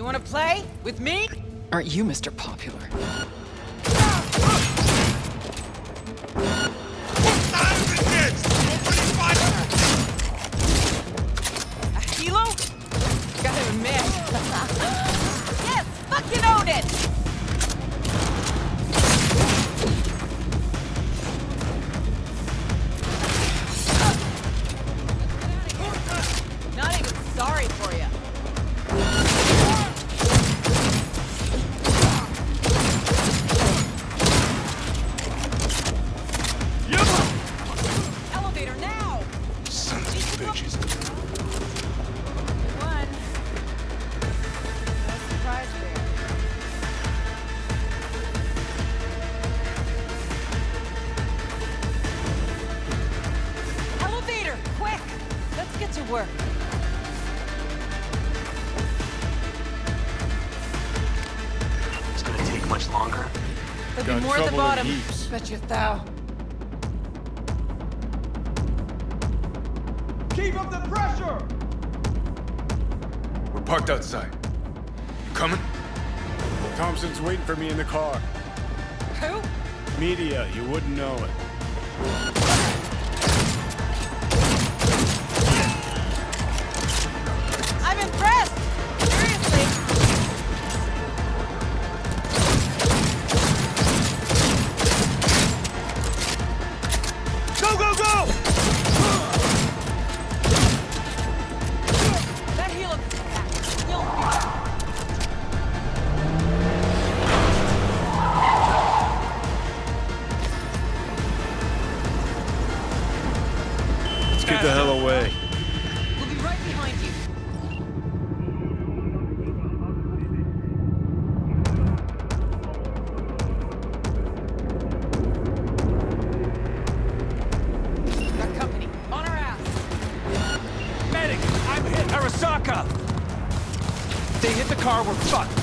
You wanna play? With me? Aren't you Mr. Popular? A kilo? Gotta admit. Yes, fucking own it! Not even sorry for you. Elevator now! Son of bitches. One. No surprise there. Elevator, quick! Let's get to work. It's gonna take much longer. There'll be more at the bottom. Bet you thou. Keep up the pressure! We're parked outside. You coming? Thompson's waiting for me in the car. Who? Media, you wouldn't know it. I'm impressed! Seriously! Go, go, go! That helix is packed. You'll be Let's get the hell away. We'll be right behind you. Got company. On our ass. Medic, I'm hit. Arasaka! If they hit the car, we're fucked.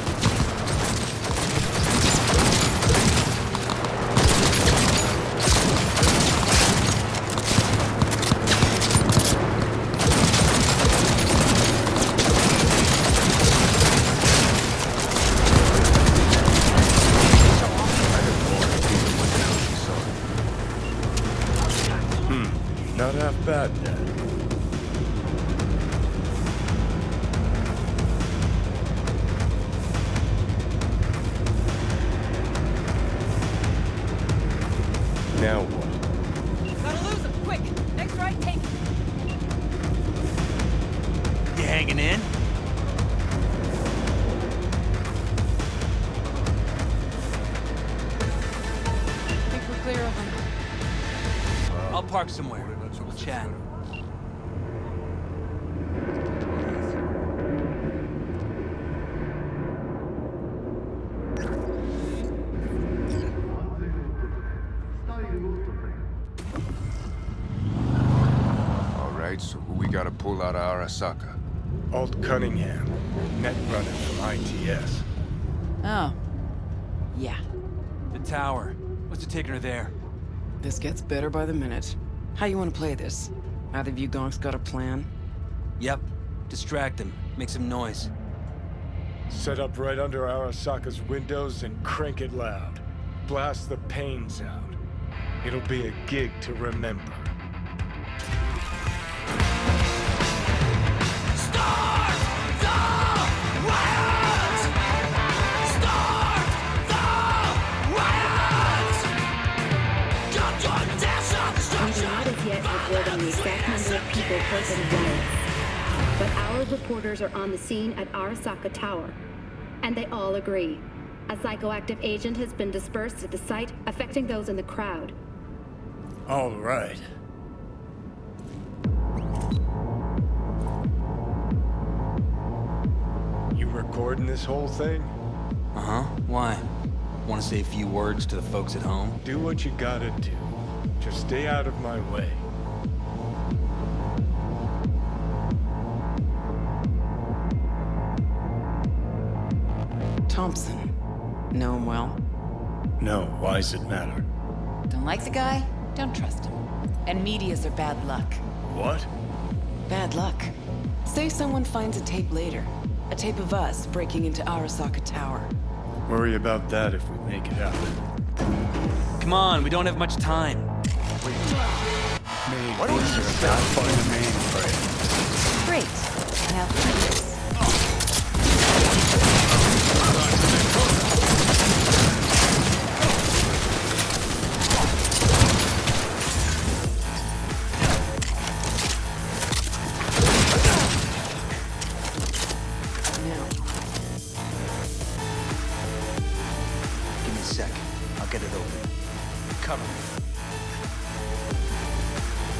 Not half bad, Dad. Now what? Gotta lose him, quick. Next right, take it. You hanging in? I think we're clear of him. I'll park somewhere. We'll chat. All right, so who we gotta pull out of Arasaka? Alt Cunningham, net runner from ITS. Oh. Yeah. The tower. What's it taking her there? This gets better by the minute. How you want to play this? Either of you gonks got a plan? Yep. Distract him. Make some noise. Set up right under Arasaka's windows and crank it loud. Blast the panes out. It'll be a gig to remember. We do not as yet reporting the exact number of people present in the riots. But our reporters are on the scene at Arasaka Tower. And they all agree. A psychoactive agent has been dispersed at the site, affecting those in the crowd. All right. You recording this whole thing? Uh-huh. Why? Want to say a few words to the folks at home? Do what you gotta do. Just stay out of my way. Thompson. Know him well? No, why's it matter? Don't like the guy? Don't trust him. And medias are bad luck. What? Bad luck. Say someone finds a tape later. A tape of us breaking into Arasaka Tower. Worry about that if we make it out. Come on, we don't have much time. Why don't you stop find the mainframe? Great. I have plans. Now, Give me a sec. I'll get it open. Cover me.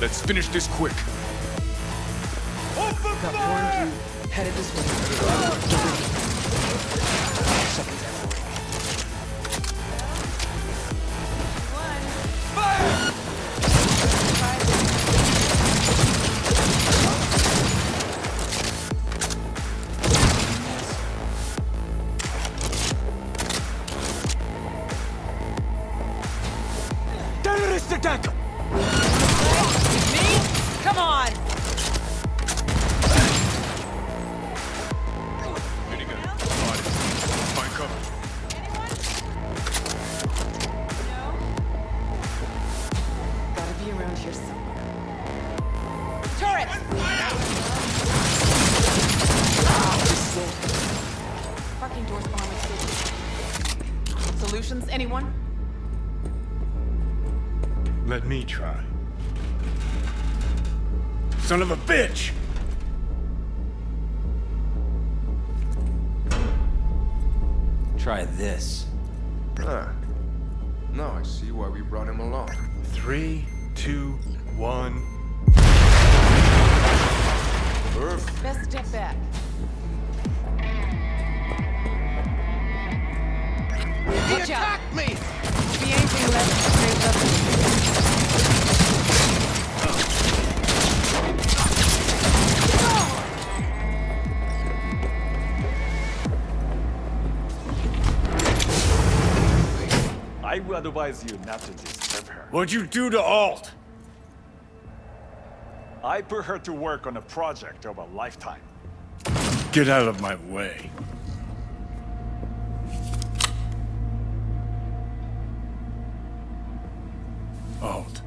Let's finish this quick. got warned you headed this way. Get ready. Seconds after ring. Terrorist attack! Me? Come on! Minigun, spotted. Find cover. Gotta be around here somewhere. Turret! Parking doors on my Solutions, anyone? Let me try. Son of a bitch! Try this. Ah. Now I see why we brought him along. 3, 2, 1. Perfect. Best step back. He attacked me! Be anything less straight up. I would advise you not to disturb her. What'd you do to Alt? I put her to work on a project of a lifetime. Get out of my way. Alt.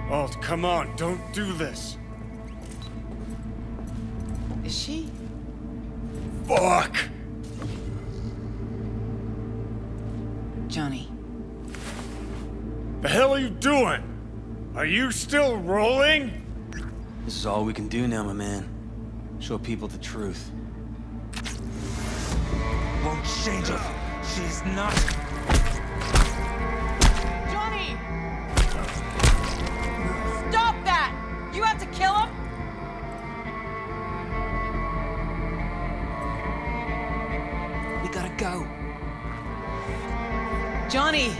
Alt, come on, don't do this. Is she? Fuck! Johnny. The hell are you doing? Are you still rolling? This is all we can do now, my man. Show people the truth. Won't change her. She's not. Johnny! Stop that! You have to kill him? We gotta go. Johnny!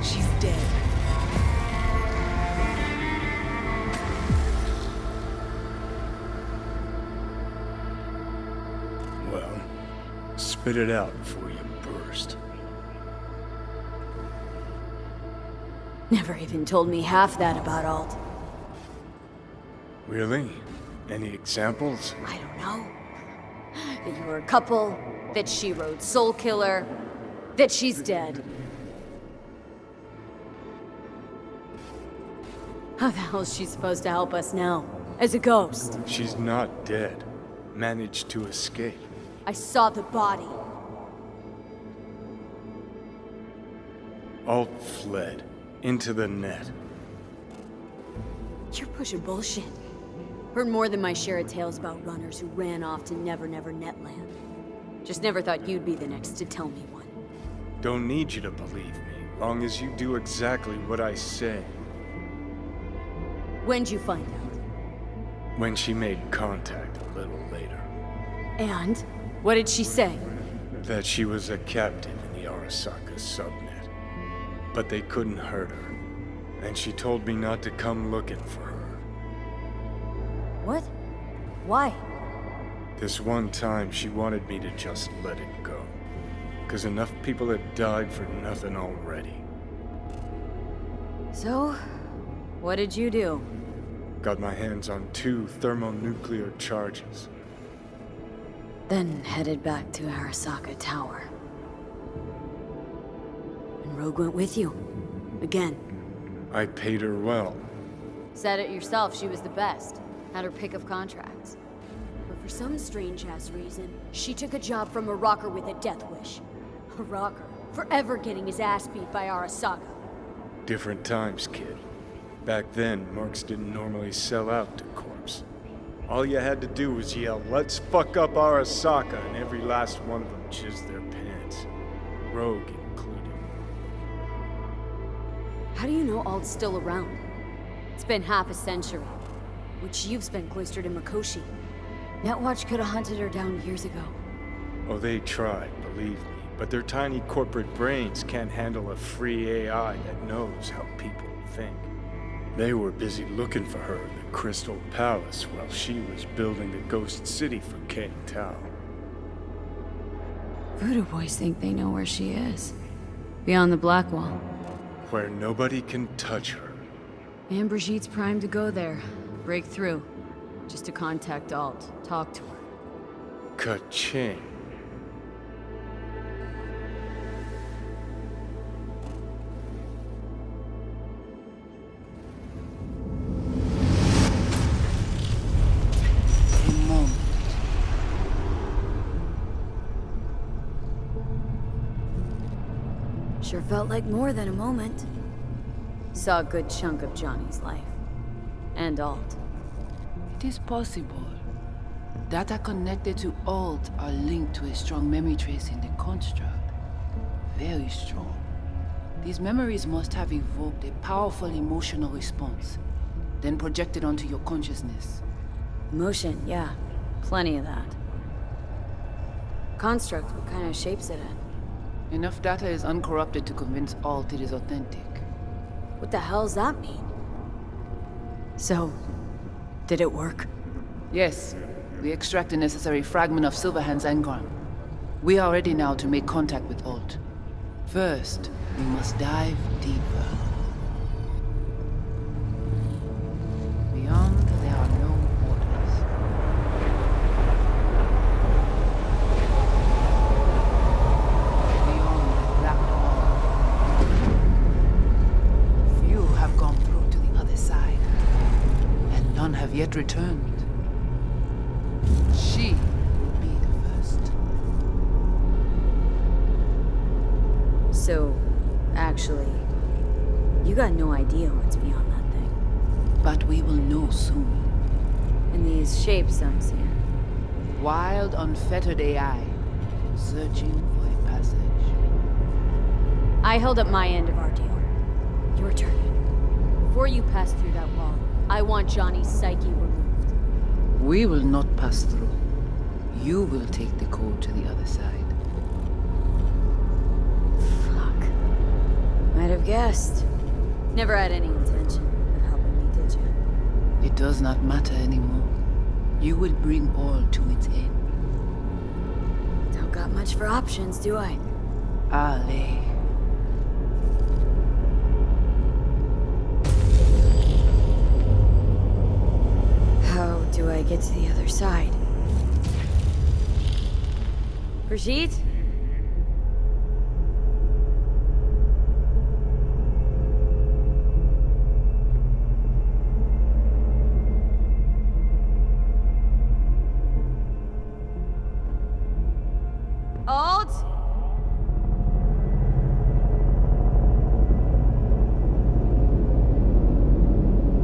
She's dead. Well, spit it out before you burst. Never even told me half that about Alt. Really? Any examples? I don't know. That you were a couple, that she rode Soul Killer, that she's dead. How the hell is she supposed to help us now? As a ghost? She's not dead. Managed to escape. I saw the body. Alt fled. Into the net. You're pushing bullshit. Heard more than my share of tales about runners who ran off to Never Never Netland. Just never thought you'd be the next to tell me one. Don't need you to believe me, long as you do exactly what I say. When'd you find out? When she made contact a little later. And? What did she say? That she was a captive in the Arasaka subnet. But they couldn't hurt her. And she told me not to come looking for her. What? Why? This one time she wanted me to just let it go. 'Cause enough people had died for nothing already. So, what did you do? Got my hands on 2 thermonuclear charges. Then headed back to Arasaka Tower. And Rogue went with you. Again. I paid her well. Said it yourself, she was the best. Had her pick of contracts. But for some strange-ass reason, she took a job from a rocker with a death wish. A rocker, forever getting his ass beat by Arasaka. Different times, kid. Back then, mercs didn't normally sell out to corpse. All you had to do was yell, "Let's fuck up Arasaka," and every last one of them jizzed their pants. Rogue included. How do you know Alt's still around? It's been half a century, which you've spent cloistered in Mikoshi. Netwatch could have hunted her down years ago. Oh, they tried, believe me, but their tiny corporate brains can't handle a free AI that knows how people think. They were busy looking for her in the Crystal Palace while she was building the Ghost City for King Tao. Voodoo boys think they know where she is. Beyond the Black Wall. Where nobody can touch her. And Brigitte's primed to go there. Break through. Just to contact Alt. Talk to her. Ka-ching. Sure felt like more than a moment. Saw a good chunk of Johnny's life. And Alt. It is possible. Data connected to Alt are linked to a strong memory trace in the construct. Very strong. These memories must have evoked a powerful emotional response, then projected onto your consciousness. Emotion, yeah. Plenty of that. Construct, what kind of shapes it in? Enough data is uncorrupted to convince Alt it is authentic. What the hell's that mean? So, did it work? Yes, we extract the necessary fragment of Silverhand's engram. We are ready now to make contact with Alt. First, we must dive deeper. Beyond, there are no borders. Beyond the Black Wall. Few have gone through to the other side, and none have yet returned. She will be the first. So, actually, you got no idea what's beyond that thing. But we will know soon. And these shapes I'm seeing. Wild, unfettered AI, searching for a passage. I held up my end of our deal. Your turn. Before you pass through that wall, I want Johnny's psyche removed. We will not pass through. You will take the code to the other side. Fuck. Might have guessed. Never had any intention of helping me, did you? It does not matter anymore. You will bring all to its end. Don't got much for options, do I? Ale. How do I get to the other side? Brigitte? Alt?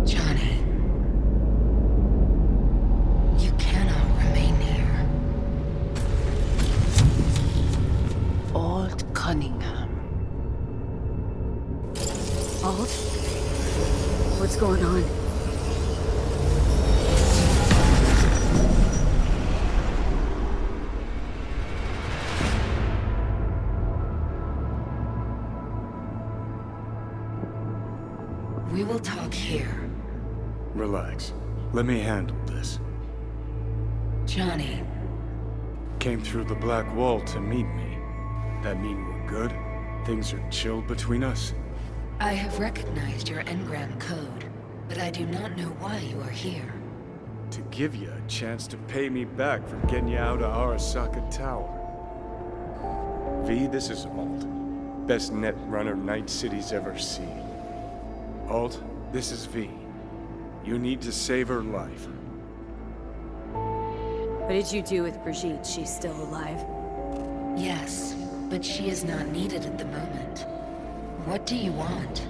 Johnny. You cannot remain here. Alt Cunningham. Alt? What's going on? We will talk here. Relax. Let me handle this. Johnny. Came through the Black Wall to meet me. That mean we're good? Things are chill between us? I have recognized your engram code, but I do not know why you are here. to give you a chance to pay me back for getting you out of Arasaka Tower. V, this is Alt. Best net runner Night City's ever seen. Alt, this is V. You need to save her life. What did you do with Brigitte? She's still alive. Yes, but she is not needed at the moment. What do you want?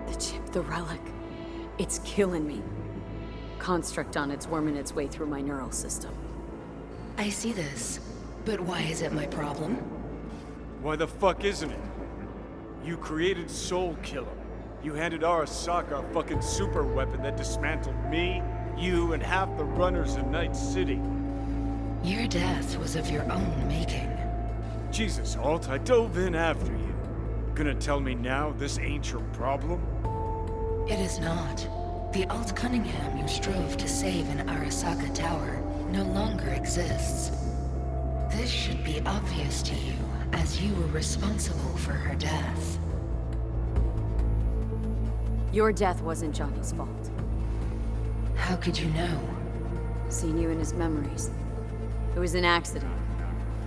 The chip, the relic. It's killing me. Construct on it's worming its way through my neural system. I see this, but why is it my problem? Why the fuck isn't it? You created Soul Killer. You handed Arasaka a fucking super weapon that dismantled me, you, and half the runners in Night City. Your death was of your own making. Jesus, Alt, I dove in after you. Gonna tell me now this ain't your problem? It is not. The Alt Cunningham you strove to save in Arasaka Tower no longer exists. This should be obvious to you, as you were responsible for her death. Your death wasn't Johnny's fault. How could you know? Seen you in his memories. It was an accident.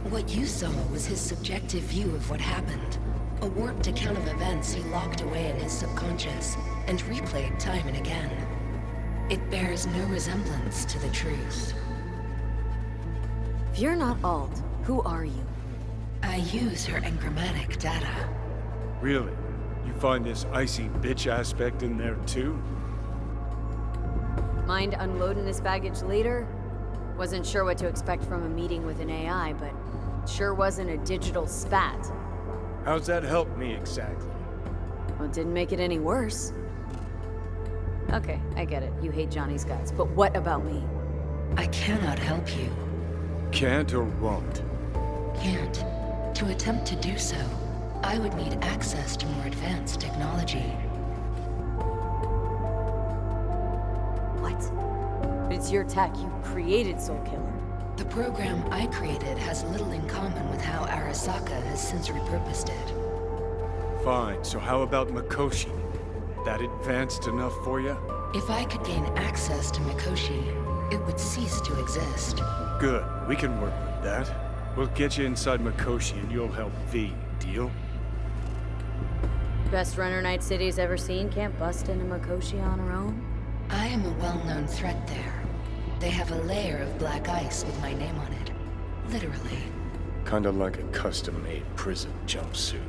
What you saw was his subjective view of what happened. A warped account of events he locked away in his subconscious and replayed time and again. It bears no resemblance to the truth. If you're not Alt, who are you? I use her engrammatic data. Really? You find this icy bitch aspect in there too? Mind unloading this baggage later? Wasn't sure what to expect from a meeting with an AI, but sure wasn't a digital spat. How's that help me exactly? Well, it didn't make it any worse. Okay, I get it. You hate Johnny's guts, but what about me? I cannot help you. Can't or won't? Can't. To attempt to do so, I would need access to more advanced technology. What? But it's your tech. You created Soul Killer. The program I created has little in common with how Arasaka has since repurposed it. Fine, so how about Mikoshi? That advanced enough for you? If I could gain access to Mikoshi, it would cease to exist. Good, we can work with that. We'll get you inside Mikoshi and you'll help V, deal? Best runner Night City's ever seen can't bust into Mikoshi on her own? I am a well-known threat there. They have a layer of black ice with my name on it. Literally. Kinda like a custom-made prison jumpsuit.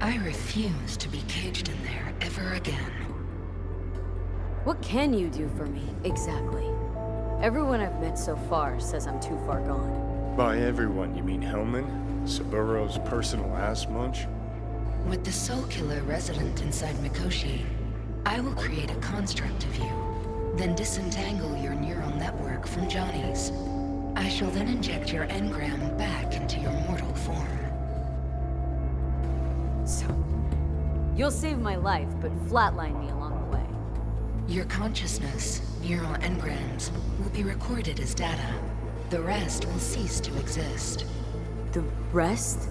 I refuse to be caged in there ever again. What can you do for me, exactly? Everyone I've met so far says I'm too far gone. By everyone, you mean Hellman? Saburo's personal ass munch? With the Soul Killer resident inside Mikoshi, I will create a construct of you, then disentangle your neural network from Johnny's. I shall then inject your engram back into your mortal form. So, you'll save my life, but flatline me along the way. Your consciousness, neural engrams, will be recorded as data. The rest will cease to exist. The rest?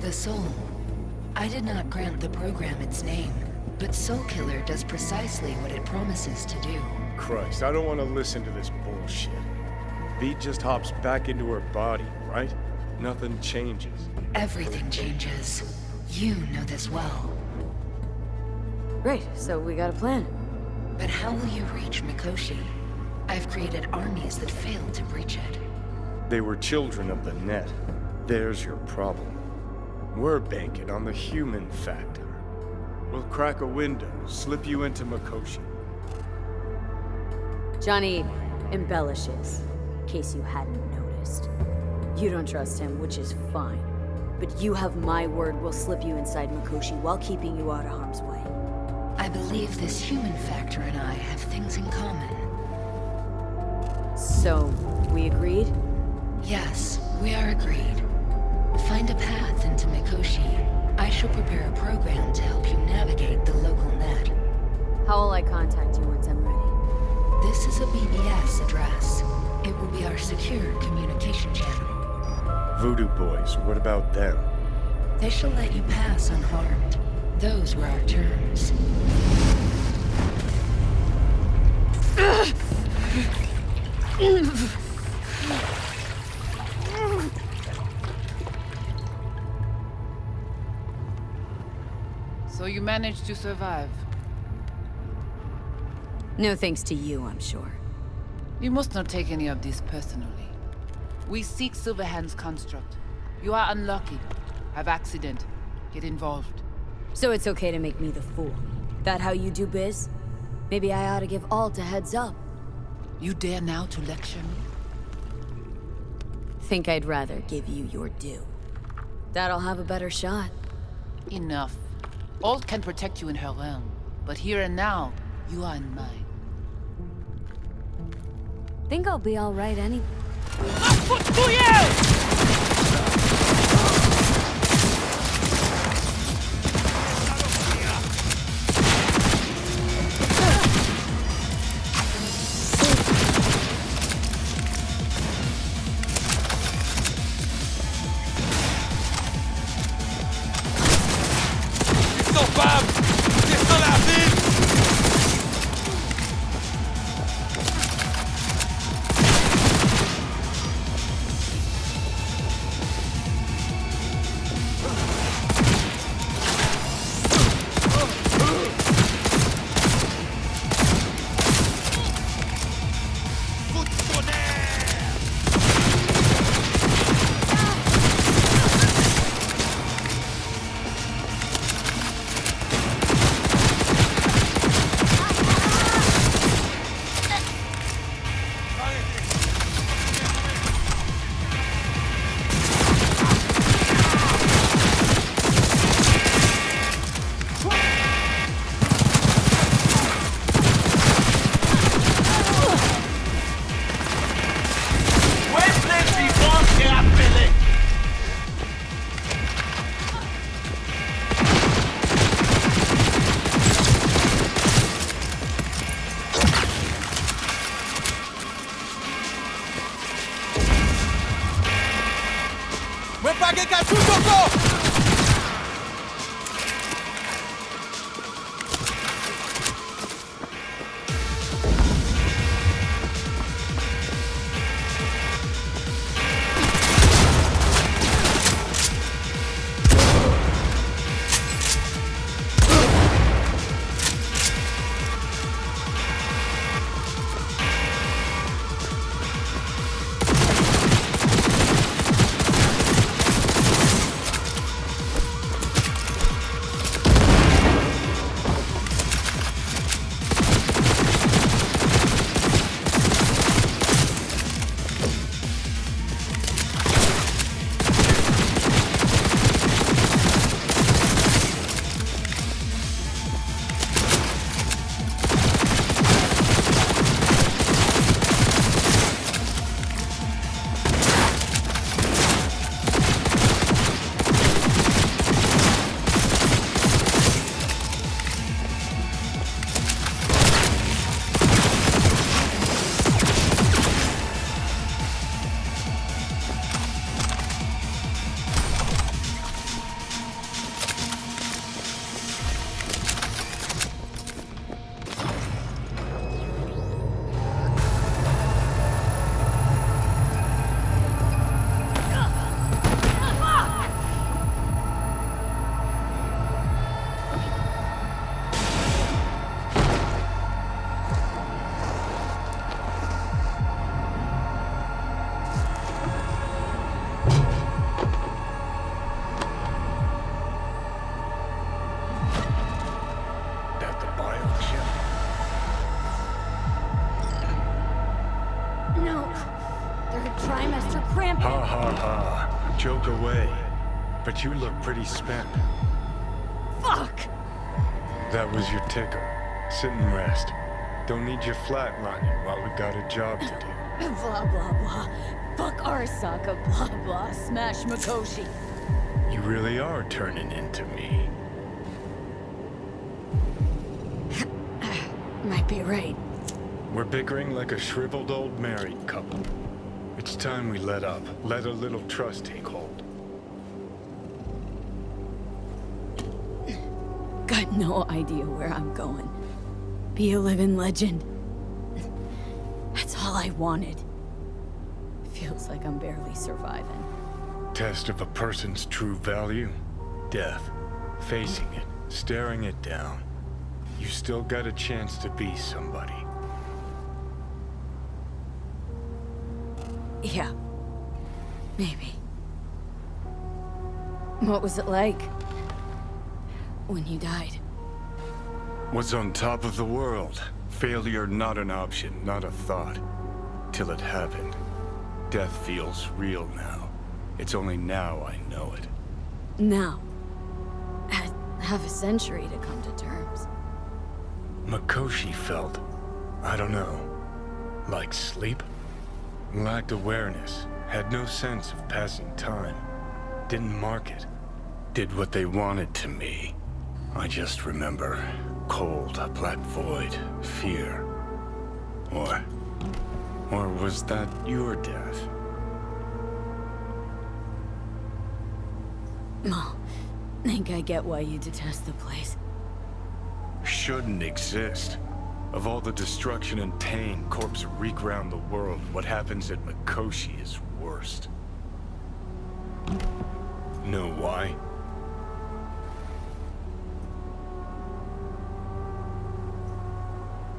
The soul. I did not grant the program its name, but Soul Killer does precisely what it promises to do. Christ, I don't want to listen to this bullshit. V just hops back into her body, right? Nothing changes. Everything changes. You know this well. Great, so we got a plan. But how will you reach Mikoshi? I've created armies that failed to breach it. They were children of the net. There's your problem. We're banking on the human factor. We'll crack a window, slip you into Mikoshi. Johnny embellishes, in case you hadn't noticed. You don't trust him, which is fine. But you have my word we'll slip you inside Mikoshi while keeping you out of harm's way. I believe this human factor and I have things in common. So, we agreed? Yes, we are agreed. Find a path into Mikoshi. I shall prepare a program to help you navigate the local net. How will I contact you once I'm ready? This is a BBS address. It will be our secure communication channel. Voodoo boys, what about them? They shall let you pass unharmed. Those were our terms. So you managed to survive. No thanks to you, I'm sure. You must not take any of this personally. We seek Silverhand's construct. You are unlucky. Have accident. Get involved. So it's okay to make me the fool. That how you do biz? Maybe I ought to give Alt a heads up. You dare now to lecture me? Think I'd rather give you your due. That'll have a better shot. Enough. Alt can protect you in her realm, but here and now, you are in mine. Think I'll be all right anyway. Ha ha ha. Joke away. But you look pretty spent. Fuck! That was your ticker. Sit and rest. Don't need you flatlining while we got a job to do. Blah, blah, blah. Fuck Arasaka, blah, blah. Smash Mikoshi. You really are turning into me. Might be right. We're bickering like a shriveled old married couple. It's time we let up. Let a little trust take hold. Got no idea where I'm going. Be a living legend. That's all I wanted. feels like I'm barely surviving. Test of a person's true value? Death. Facing it, staring it down. You still got a chance to be somebody. Yeah. Maybe. What was it like when you died? Was on top of the world. Failure not an option, not a thought. Till it happened. Death feels real now. It's only now I know it. Now. Had half a century to come to terms. Mikoshi felt, I don't know, like sleep? Lacked awareness, had no sense of passing time. Didn't mark it. Did what they wanted to me. I just remember cold, black void, fear. Or was that your death? Well, think I get why you detest the place. Shouldn't exist. Of all the destruction and pain corpses wreak round the world, what happens at Mikoshi is worst. Know why?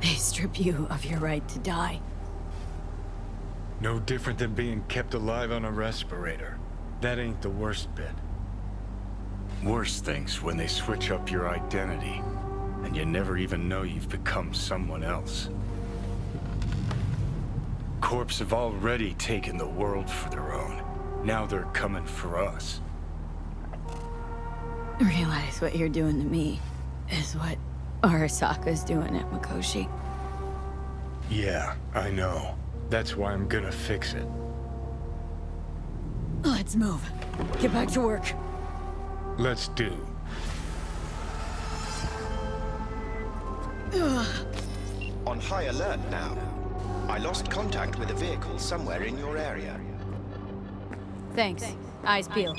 They strip you of your right to die. No different than being kept alive on a respirator. That ain't the worst bit. Worse things when they switch up your identity, and you never even know you've become someone else. Corps have already taken the world for their own. Now they're coming for us. Realize what you're doing to me is what Arasaka's doing at Mikoshi. Yeah, I know. That's why I'm gonna fix it. Let's move. Get back to work. Let's do. On high alert now. I lost contact with a vehicle somewhere in your area. Thanks. Eyes peeled.